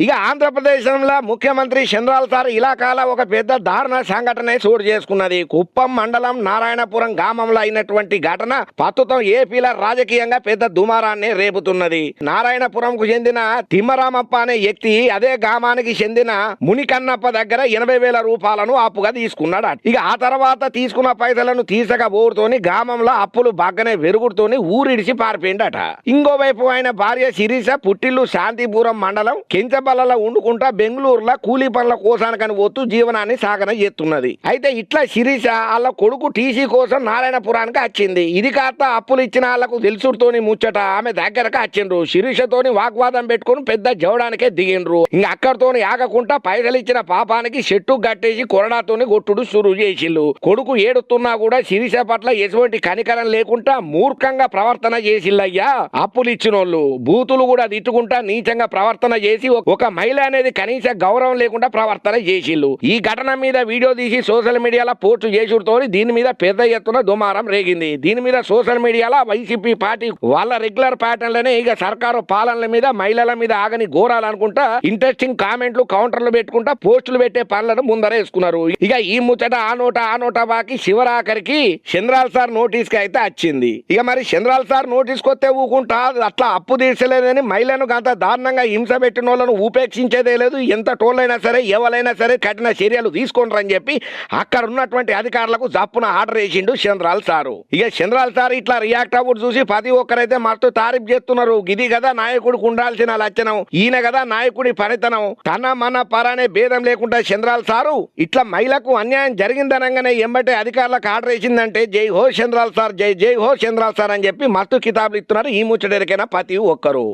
ఇక ఆంధ్రప్రదేశ్లో ముఖ్యమంత్రి చంద్రాల సార్ ఇలాకాల ఒక పెద్ద దారుణ సంఘటన చోటు చేసుకున్నది. కుప్పం మండలం నారాయణపురం గ్రామంలో అయినటువంటి ఘటన ప్రస్తుతం ఏపీలో రాజకీయంగా పెద్ద దుమారాన్ని రేపుతున్నది. నారాయణపురంకు చెందిన తిమ్మరామప్ప అనే వ్యక్తి అదే గ్రామానికి చెందిన మునికన్నప్ప దగ్గర 80,000 రూపాయలను అప్పుగా తీసుకున్నాడు. ఇక ఆ తర్వాత తీసుకున్న పైసలను తీసకపోతోని గ్రామంలో అప్పులు బాగానే వెరుగుడుతోని ఊరిడిచి పారిపోయిందట. ఇంకోవైపు ఆయన భార్య శిరీష పుట్టిల్లు శాంతిపురం మండలం కెంచబల్లలో ఉండుకుంటా బెంగళూరులో కూలీ పనుల కోసానికని పోతూ జీవనాన్ని సాగన చేస్తున్నది. అయితే ఇట్లా శిరీష వాళ్ళ కొడుకు టీసీ కోసం నారాయణపురానికి వచ్చింది. ఇది కాస్త అప్పులు ఇచ్చిన వాళ్ళకు తెలుసుతోని ముచ్చట ఆమె దగ్గరకు వచ్చిండ్రు. శిరీషతోని వాగ్వాదం పెట్టుకుని పెద్ద జవడానికే దిగిండ్రు. ఇంకా అక్కడితోని ఆగకుండా పైసలు ఇచ్చిన పాపానికి చెట్టు గట్టేసి కొరడాతోని కొట్టుడు సురు చేసిల్లు. కొడుకు ఏడుతున్నా కూడా శిరీష పట్ల ఎటువంటి కనికరం లేకుండా మూర్ఖంగా ప్రవర్తన చేసిల్లయ్యా. అప్పులు ఇచ్చినోళ్ళు బూతులు కూడా తిట్టుకుంటా నీచంగా ప్రవర్తన చేసి ఒక మహిళ అనేది కనీస గౌరవం లేకుండా ప్రవర్తన చేసిల్లు. ఈ ఘటన మీద వీడియో తీసి సోషల్ మీడియాలో పోస్టు చేసుడుతో దీని మీద పెద్ద ఎత్తున దుమారం రేగింది. దీని మీద సోషల్ మీడియాలో వైసీపీ పార్టీ వాళ్ళ రెగ్యులర్ ప్యాటర్న్లనే ఇక సర్కారు పాలనల మీద మహిళల మీద ఆగని ఘోరాలనుకుంటా ఇంట్రెస్టింగ్ కామెంట్లు కౌంటర్లు పెట్టుకుంటా పోస్టులు పెట్టే పనులను ముందరేసుకున్నారు. ఇక ఈ ముచ్చట ఆ నోట బాకి శివరాఖరికి చంద్రాల సార్ నోటీస్ కి అయితే వచ్చింది. ఇక మరి చంద్రాల సార్ నోటీస్ కొత్తే ఊకుంటా అట్లా అప్పు తీర్చలేదని మహిళను అంత దారుణంగా హింస పెట్టిన వాళ్ళను ఉపేక్షించేదే లేదు. ఎంత టోళ్ళైనా సరే ఎవరైనా సరే కఠిన చర్యలు తీసుకుంటారని చెప్పి అక్కడ ఉన్నటువంటి అధికారులకు జప్పున ఆర్డర్ వేసిండు చంద్రాల సారు. ఇక చంద్రాల సార్ ఇట్లా రియాక్ట్ అవ్వడు చూసి ప్రతి ఒక్కరైతే మస్తు తారీఫ్ చేస్తున్నారు. ఇది కదా నాయకుడికి ఉండాల్సిన లక్షణం, ఈయన కదా నాయకుడి పనితనం, తన మన పరానే భేదం లేకుండా చంద్రాల సారు ఇట్లా మహిళకు అన్యాయం జరిగిందనగానే ఎంబటే అధికారులకు ఆర్డర్ వేసిందంటే జై హో చంద్రాల సార్, జై జై హో చంద్రాల సార్ అని చెప్పి మస్తు కితాబులు ఇస్తున్నారు. ఈ ముచ్చటరికైనా ప్రతి ఒక్కరు.